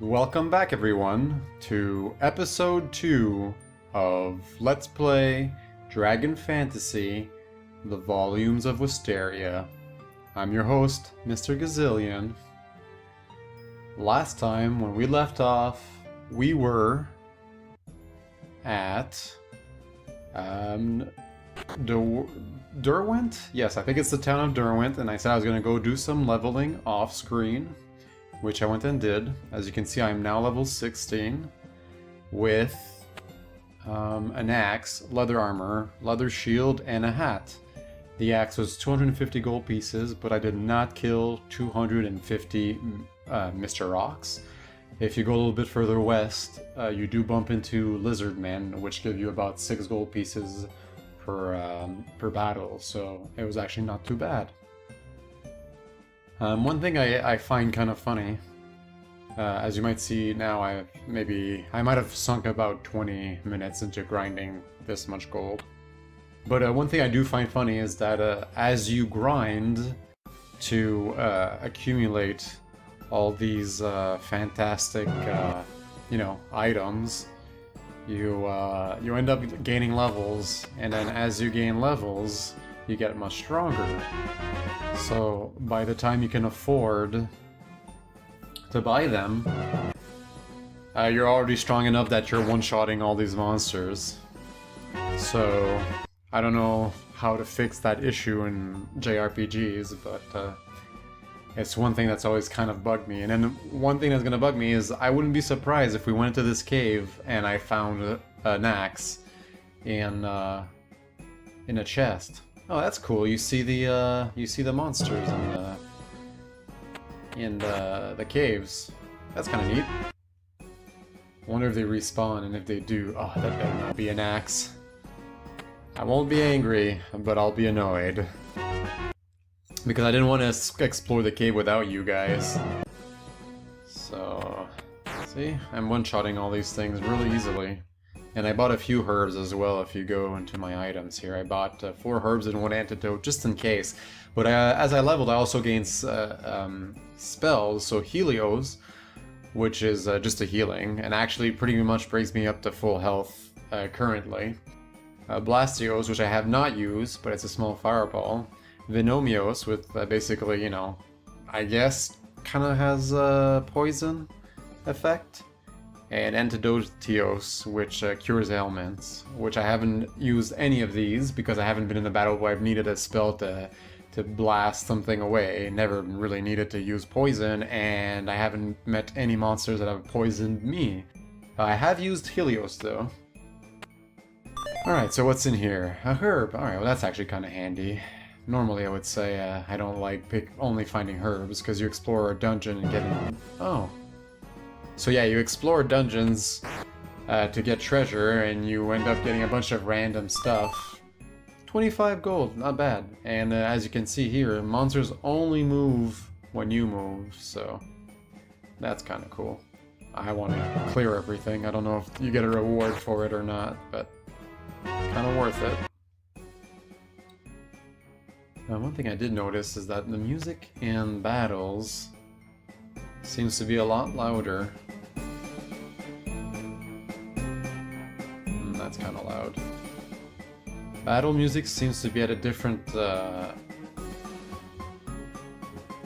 Welcome back everyone to episode 2 of Let's Play Dragon Fantasy, the Volumes of Westeria. I'm your host, Mr. Gazillion. Last time, when we left off, we were at Derwent? Yes, I think it's the town of Derwent, and I said I was going to go do some leveling off screen, which I went and did. As you can see, I'm now level 16 with an axe, leather armor, leather shield, and a hat. The axe was 250 gold pieces, but I did not kill 250 Mr. Rocks. If you go a little bit further west, you do bump into lizard men, which give you about 6 gold pieces per battle, so it was actually not too bad. One thing I find kind of funny, as you might see now, I might have sunk about 20 minutes into grinding this much gold. But one thing I do find funny is that as you grind to accumulate all these fantastic, items, you end up gaining levels, and then as you gain levels, you get much stronger. So by the time you can afford to buy them, you're already strong enough that you're one-shotting all these monsters. So I don't know how to fix that issue in jRPGs, but it's one thing that's always kind of bugged me. And then one thing that's gonna bug me is I wouldn't be surprised if we went into this cave and I found an axe in a chest. Oh, that's cool. You see the monsters in the caves. That's kind of neat. Wonder if they respawn, and if they do, oh, that better not be an axe. I won't be angry, but I'll be annoyed. Because I didn't want to explore the cave without you guys. So, see? I'm one-shotting all these things really easily. And I bought a few herbs as well. If you go into my items here, I bought 4 herbs and 1 antidote just in case. But as I leveled, I also gained spells. So Helios, which is just a healing, and actually pretty much brings me up to full health currently. Blastios, which I have not used, but it's a small fireball. Venomios, with basically, I guess kind of has a poison effect. And Antidotios, which cures ailments, which I haven't used any of these because I haven't been in a battle where I've needed a spell to blast something away. Never really needed to use poison, and I haven't met any monsters that have poisoned me. I have used Helios though. Alright, so what's in here? A herb. Alright, well that's actually kind of handy. Normally I would say I don't like only finding herbs, because you explore a dungeon and get in... Oh. So yeah, you explore dungeons to get treasure, and you end up getting a bunch of random stuff. 25 gold, not bad. And as you can see here, monsters only move when you move, so that's kind of cool. I want to clear everything. I don't know if you get a reward for it or not, but kind of worth it. Now, one thing I did notice is that the music in battles seems to be a lot louder. That's kind of loud. Battle music seems to be at a different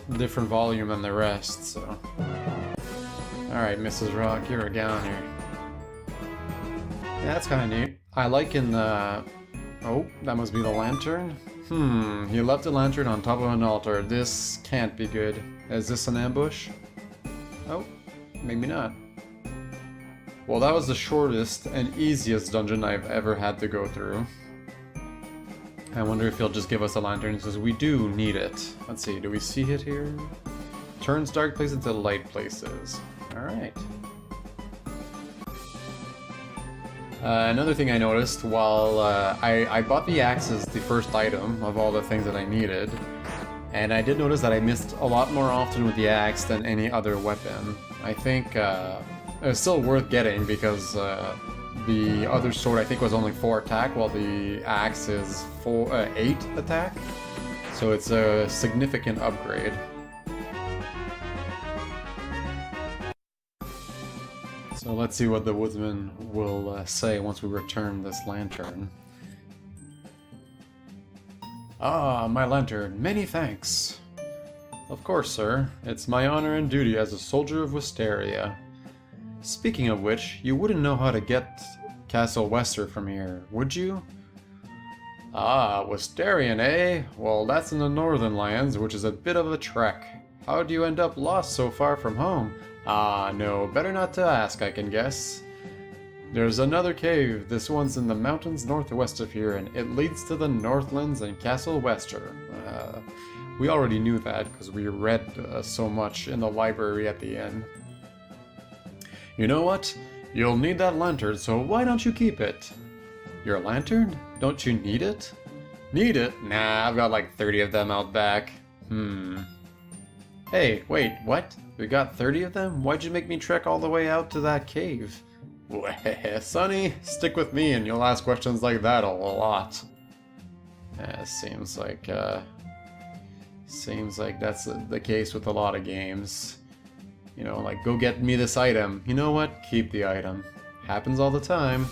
volume than the rest, so... Alright, Mrs. Rock, you're a gowner. Yeah, that's kind of neat. I like in the... Oh, that must be the lantern? He left a lantern on top of an altar. This can't be good. Is this an ambush? Oh, maybe not. Well, that was the shortest and easiest dungeon I've ever had to go through. I wonder if he'll just give us a lantern, because we do need it. Let's see, do we see it here? Turns dark places into light places. Alright. Another thing I noticed while I bought the axe as the first item of all the things that I needed, and I did notice that I missed a lot more often with the axe than any other weapon. I think it's still worth getting because the other sword I think was only 4 attack, while the axe is 8 attack. So it's a significant upgrade. So let's see what the Woodman will say once we return this lantern. Ah, my lantern, many thanks. Of course, sir. It's my honor and duty as a soldier of Westeria. Speaking of which, you wouldn't know how to get Castle Wester from here, would you? Ah, Westerian, eh? Well, that's in the northern lands, which is a bit of a trek. How'd you end up lost so far from home? Ah, no, better not to ask, I can guess. There's another cave. This one's in the mountains northwest of here, and it leads to the Northlands and Castle Wester. We already knew that, because we read so much in the library at the inn. You know what? You'll need that lantern, so why don't you keep it? Your lantern? Don't you need it? Need it? Nah, I've got like 30 of them out back. Hey, wait, what? We got 30 of them? Why'd you make me trek all the way out to that cave? Sonny, stick with me and you'll ask questions like that a lot. Seems like that's the case with a lot of games. You know, like, go get me this item. You know what? Keep the item. Happens all the time.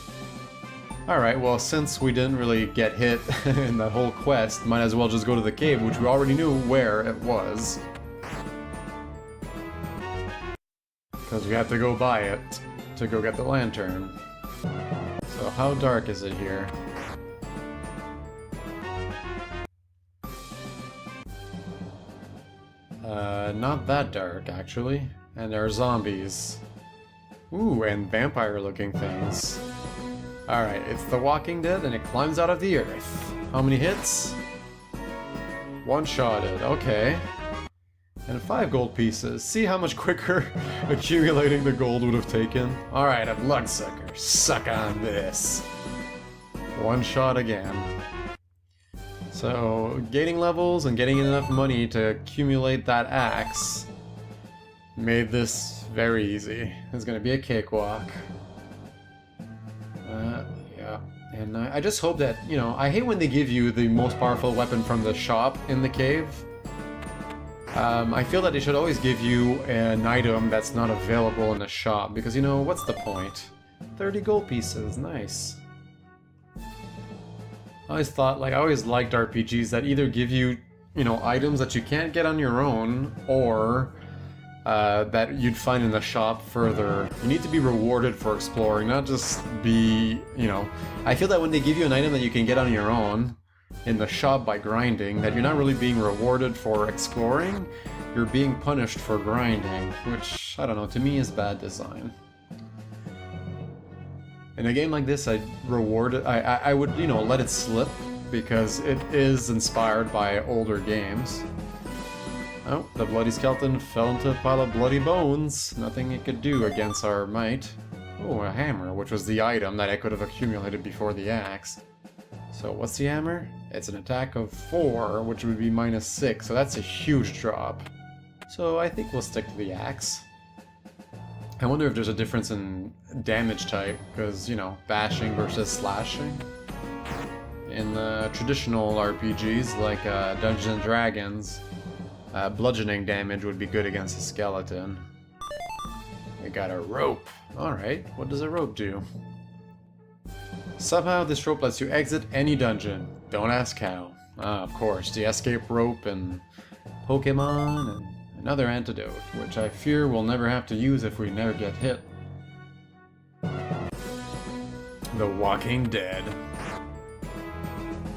Alright, well, since we didn't really get hit in that whole quest, might as well just go to the cave, which we already knew where it was. Because we have to go buy it to go get the lantern. So how dark is it here? Not that dark, actually. And there are zombies. Ooh, and vampire-looking things. Alright, it's The Walking Dead, and it climbs out of the earth. How many hits? One-shotted, okay. And 5 gold pieces. See how much quicker accumulating the gold would have taken? Alright, a bloodsucker. Suck on this. One shot again. So, gaining levels and getting enough money to accumulate that axe made this very easy. It's gonna be a cakewalk. Yeah. And I just hope that, you know, I hate when they give you the most powerful weapon from the shop in the cave. I feel that they should always give you an item that's not available in the shop, because, you know, what's the point? 30 gold pieces, nice. I always liked RPGs that either give you, you know, items that you can't get on your own, or that you'd find in the shop further. You need to be rewarded for exploring, not just be, you know... I feel that when they give you an item that you can get on your own in the shop by grinding, that you're not really being rewarded for exploring, you're being punished for grinding, which, I don't know, to me is bad design. In a game like this, I would, you know, let it slip, because it is inspired by older games. Oh, the bloody skeleton fell into a pile of bloody bones. Nothing it could do against our might. Oh, a hammer, which was the item that I could have accumulated before the axe. So what's the hammer? It's an attack of 4, which would be -6, so that's a huge drop. So I think we'll stick to the axe. I wonder if there's a difference in damage type, because, you know, bashing versus slashing. In the traditional RPGs, like Dungeons & Dragons, bludgeoning damage would be good against a skeleton. We got a rope. Alright, what does a rope do? Somehow this rope lets you exit any dungeon. Don't ask how. Of course, the escape rope and Pokemon and another antidote, which I fear we'll never have to use if we never get hit. The Walking Dead.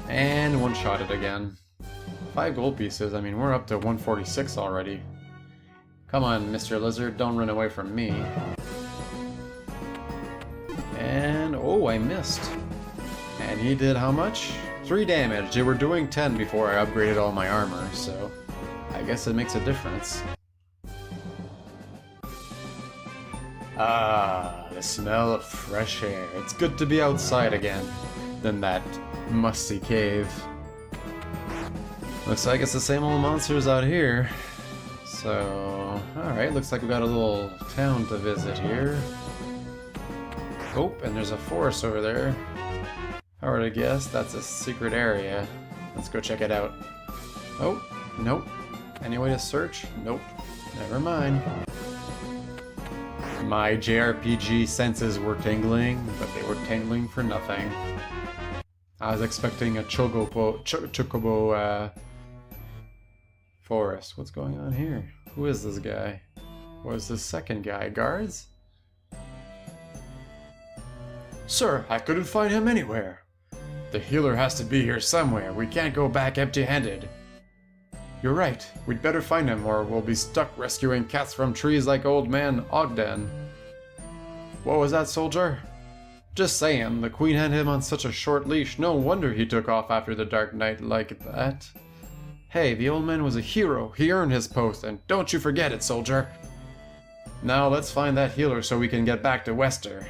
And one-shotted again. 5 gold pieces, I mean, we're up to 146 already. Come on, Mr. Lizard, don't run away from me. And, oh, I missed. And he did how much? 3 damage. They were doing 10 before I upgraded all my armor, so I guess it makes a difference. Ah, the smell of fresh air. It's good to be outside again than that musty cave. Looks like it's the same old monsters out here. So, alright, looks like we got a little town to visit here. Oh, and there's a forest over there. If I were to guess, that's a secret area. Let's go check it out. Oh, nope. Any way to search? Nope. Never mind. My jRPG senses were tingling, but they were tingling for nothing. I was expecting a chocobo forest. What's going on here? Who is this guy? Where's the second guy? Guards? Sir, I couldn't find him anywhere. The healer has to be here somewhere. We can't go back empty-handed. You're right. We'd better find him or we'll be stuck rescuing cats from trees like old man Ogden. What was that, soldier? Just saying, the queen had him on such a short leash. No wonder he took off after the dark night like that. Hey, the old man was a hero. He earned his post, and don't you forget it, soldier. Now let's find that healer so we can get back to Wester.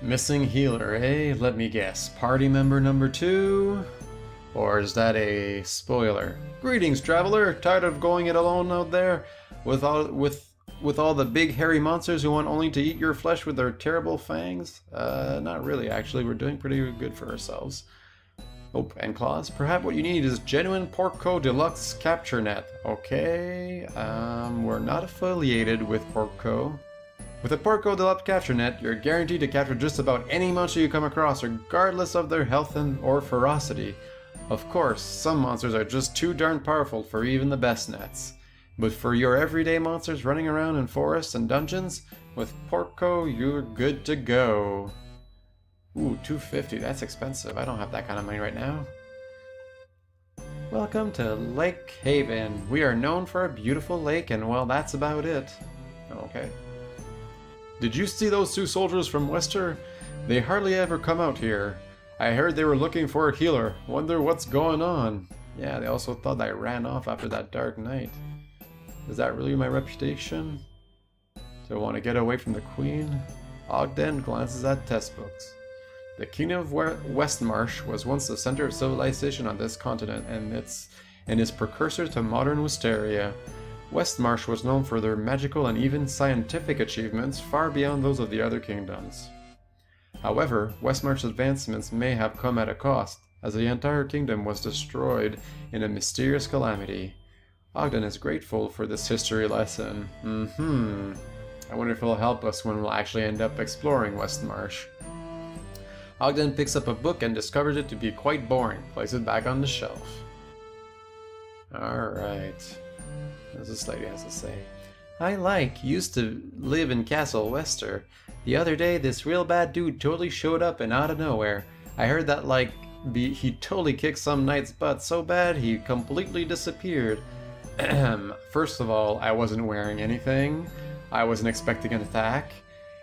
Missing healer, eh? Let me guess. Party member number 2? Or is that a spoiler? Greetings, traveler! Tired of going it alone out there? With all the big hairy monsters who want only to eat your flesh with their terrible fangs? Not really, actually. We're doing pretty good for ourselves. Oh, and claws? Perhaps what you need is genuine Porco Deluxe Capture Net. Okay, we're not affiliated with Porco. With a Porco Deluxe Capture Net, you're guaranteed to capture just about any monster you come across, regardless of their health or ferocity. Of course, some monsters are just too darn powerful for even the best nets. But for your everyday monsters running around in forests and dungeons, with Porco, you're good to go. Ooh, $250, that's expensive. I don't have that kind of money right now. Welcome to Lake Haven. We are known for a beautiful lake, and well, that's about it. Okay. Did you see those 2 soldiers from Wester? They hardly ever come out here. I heard they were looking for a healer. Wonder what's going on. Yeah, they also thought I ran off after that dark night. Is that really my reputation? Do I want to get away from the queen? Ogden glances at test books. The kingdom of Westmarsh was once the center of civilization on this continent, and is precursor to modern Westeria. Westmarsh was known for their magical and even scientific achievements far beyond those of the other kingdoms. However, Westmarsh's advancements may have come at a cost, as the entire kingdom was destroyed in a mysterious calamity. Ogden is grateful for this history lesson. I wonder if it'll help us when we'll actually end up exploring Westmarsh. Ogden picks up a book and discovers it to be quite boring. Places it back on the shelf. Alright. What does this lady has to say? Used to live in Castle Wester. The other day, this real bad dude totally showed up and out of nowhere. I heard that, he totally kicked some knight's butt so bad he completely disappeared. First of all, I wasn't wearing anything. I wasn't expecting an attack.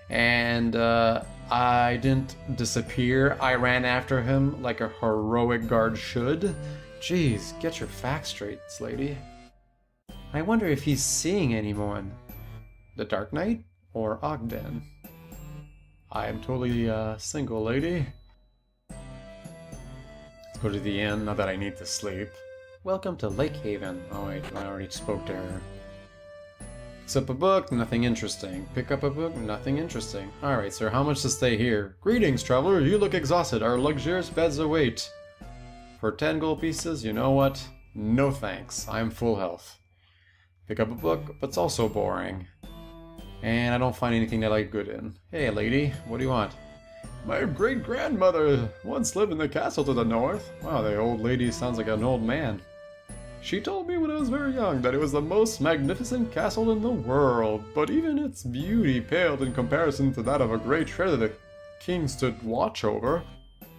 And, I didn't disappear. I ran after him like a heroic guard should. Jeez, get your facts straight, lady. I wonder if he's seeing anyone. The Dark Knight or Ogden? I am totally single, lady. Let's go to the inn now that I need to sleep. Welcome to Lake Haven. Oh wait, I already spoke to her. Pick up a book, nothing interesting. Pick up a book, nothing interesting. Alright, sir, how much to stay here? Greetings, traveler. You look exhausted. Our luxurious beds await. For 10 gold pieces, you know what? No thanks. I'm full health. Pick up a book, but it's also boring. And I don't find anything that I like good in. Hey, lady, what do you want? My great-grandmother once lived in the castle to the north. Wow, the old lady sounds like an old man. She told me when I was very young that it was the most magnificent castle in the world, but even its beauty paled in comparison to that of a great treasure the king stood watch over.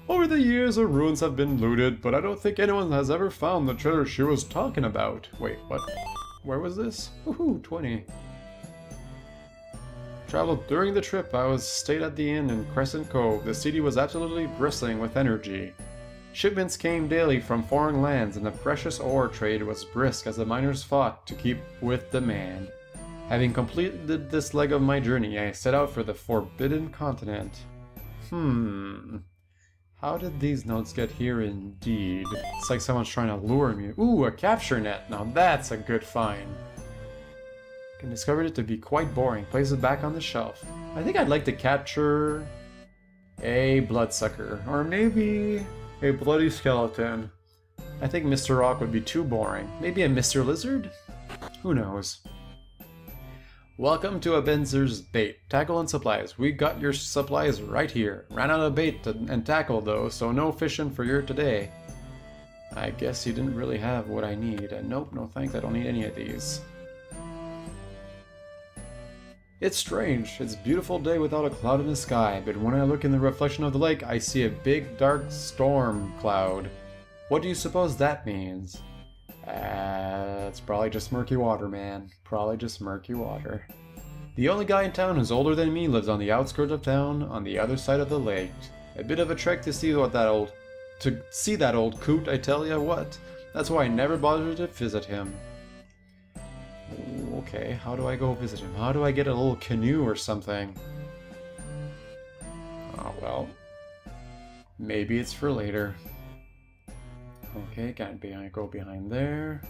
Over the years, the ruins have been looted, but I don't think anyone has ever found the treasure she was talking about. Wait, what? Where was this? Woohoo, 20. Traveled during the trip. I stayed at the inn in Crescent Cove. The city was absolutely bristling with energy. Shipments came daily from foreign lands, and the precious ore trade was brisk as the miners fought to keep with demand. Having completed this leg of my journey, I set out for the Forbidden Continent. How did these notes get here indeed? It's like someone's trying to lure me. Ooh, a capture net! Now that's a good find. I discovered it to be quite boring. Place it back on the shelf. I think I'd like to capture a bloodsucker, or maybe a bloody skeleton. I think Mr. Rock would be too boring. Maybe a Mr. Lizard? Who knows? Welcome to Abenzer's Bait. Tackle and supplies. We got your supplies right here. Ran out of bait and tackle though, so no fishing for you today. I guess you didn't really have what I need. Nope, no thanks, I don't need any of these. It's strange. It's a beautiful day without a cloud in the sky, but when I look in the reflection of the lake, I see a big dark storm cloud. What do you suppose that means? It's probably just murky water, man. Probably just murky water. The only guy in town who's older than me lives on the outskirts of town, on the other side of the lake. A bit of a trek to see that old coot, I tell ya what. That's why I never bothered to visit him. Okay, how do I go visit him? How do I get a little canoe or something? Oh well. Maybe it's for later. Okay, can't go behind there.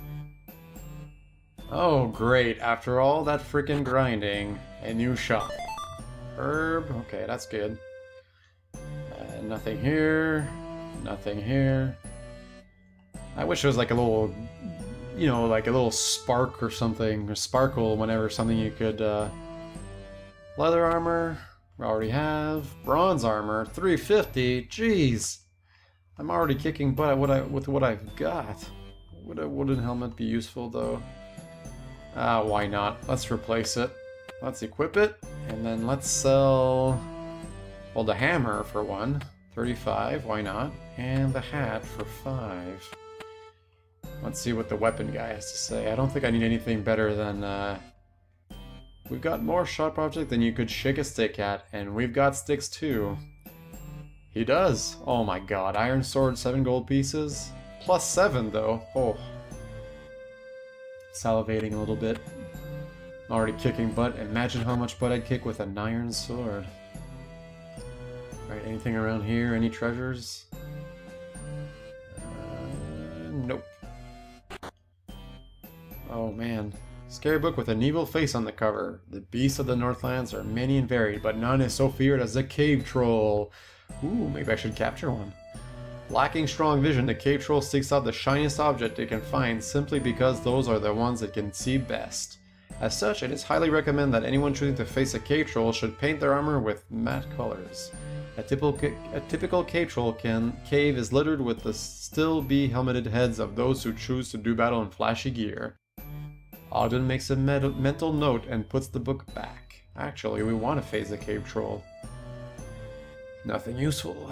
Oh great, after all that freaking grinding, a new shop. Herb, okay, that's good. Nothing here, nothing here. I wish there was like a little, you know, like a little spark or something, or sparkle whenever something you could, leather armor, we already have. Bronze armor, 350, jeez. I'm already kicking butt with what I've got. Would a wooden helmet be useful though? Why not? Let's replace it. Let's equip it, and then let's sell, well, the hammer for one. 35, why not? And the hat for 5. Let's see what the weapon guy has to say. I don't think I need anything better than, we've got more sharp object than you could shake a stick at, and we've got sticks too. He does! Oh my god, iron sword, 7 gold pieces. Plus 7 though, oh. Salivating a little bit. Already kicking butt. Imagine how much butt I'd kick with an iron sword. Right, anything around here? Any treasures? Nope. Oh man. Scary book with an evil face on the cover. The beasts of the Northlands are many and varied, but none is so feared as the cave troll. Ooh, maybe I should capture one. Lacking strong vision, the cave troll seeks out the shiniest object it can find simply because those are the ones it can see best. As such, it is highly recommended that anyone choosing to face a cave troll should paint their armor with matte colors. A typical cave troll cave is littered with the still-be helmeted heads of those who choose to do battle in flashy gear. Ogden makes a mental note and puts the book back. Actually, we want to face the cave troll. Nothing useful.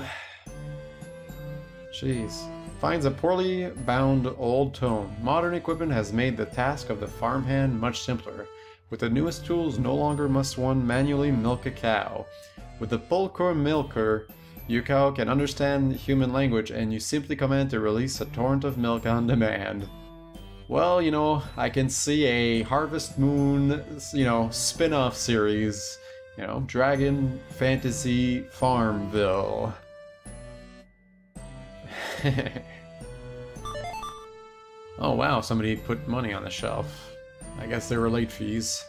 Jeez. Finds a poorly bound old tome. Modern equipment has made the task of the farmhand much simpler. With the newest tools, no longer must one manually milk a cow. With the Pulcor Milker, your cow can understand human language and you simply command to release a torrent of milk on demand. Well, you know, I can see a Harvest Moon, you know, spin-off series. You know, Dragon Fantasy Farmville. Oh wow, somebody put money on the shelf. I guess they were late fees.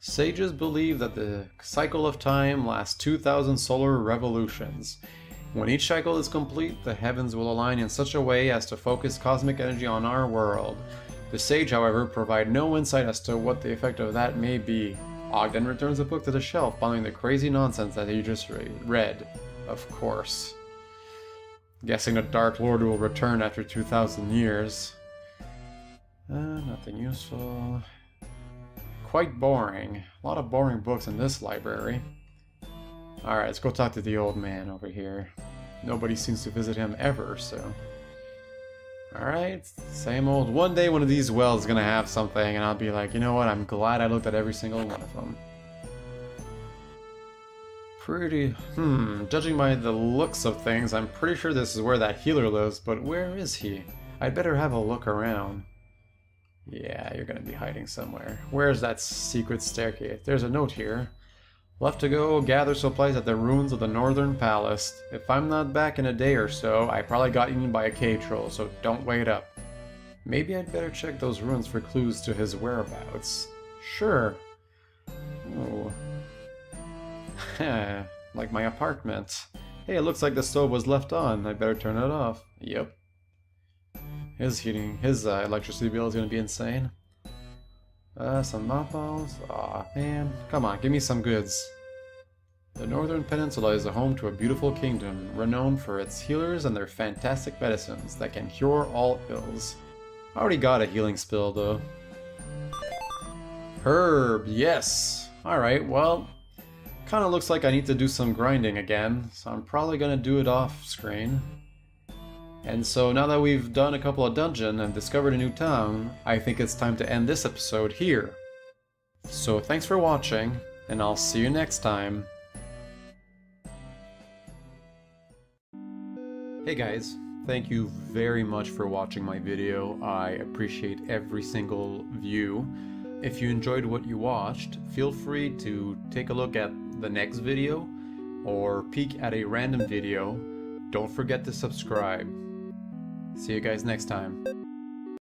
Sages believe that the cycle of time lasts 2,000 solar revolutions. When each cycle is complete, the heavens will align in such a way as to focus cosmic energy on our world. The sage, however, provide no insight as to what the effect of that may be. Ogden returns the book to the shelf, following the crazy nonsense that he just read. Of course. Guessing the Dark Lord will return after 2,000 years. Nothing useful. Quite boring. A lot of boring books in this library. Alright, let's go talk to the old man over here. Nobody seems to visit him ever, so... Alright, same old. One day one of these wells is gonna have something, and I'll be like, you know what, I'm glad I looked at every single one of them. Judging by the looks of things, I'm pretty sure this is where that healer lives, but where is he? I'd better have a look around. Yeah, you're gonna be hiding somewhere. Where's that secret staircase? There's a note here. Left to go, gather supplies at the ruins of the Northern Palace. If I'm not back in a day or so, I probably got eaten by a cave troll, so don't wait up. Maybe I'd better check those ruins for clues to his whereabouts. Sure. Oh. Like my apartment. Hey, it looks like the stove was left on. I better turn it off. Yep. His electricity bill is gonna be insane. Some mothballs? Aw, man. Come on, give me some goods. The Northern Peninsula is a home to a beautiful kingdom, renowned for its healers and their fantastic medicines that can cure all ills. I already got a healing spell, though. Herb, yes! Alright, well, kinda looks like I need to do some grinding again, so I'm probably gonna do it off screen. And so now that we've done a couple of dungeons and discovered a new town, I think it's time to end this episode here. So thanks for watching, and I'll see you next time. Hey guys, thank you very much for watching my video. I appreciate every single view. If you enjoyed what you watched, feel free to take a look at the next video or peek at a random video. Don't forget to subscribe. See you guys next time.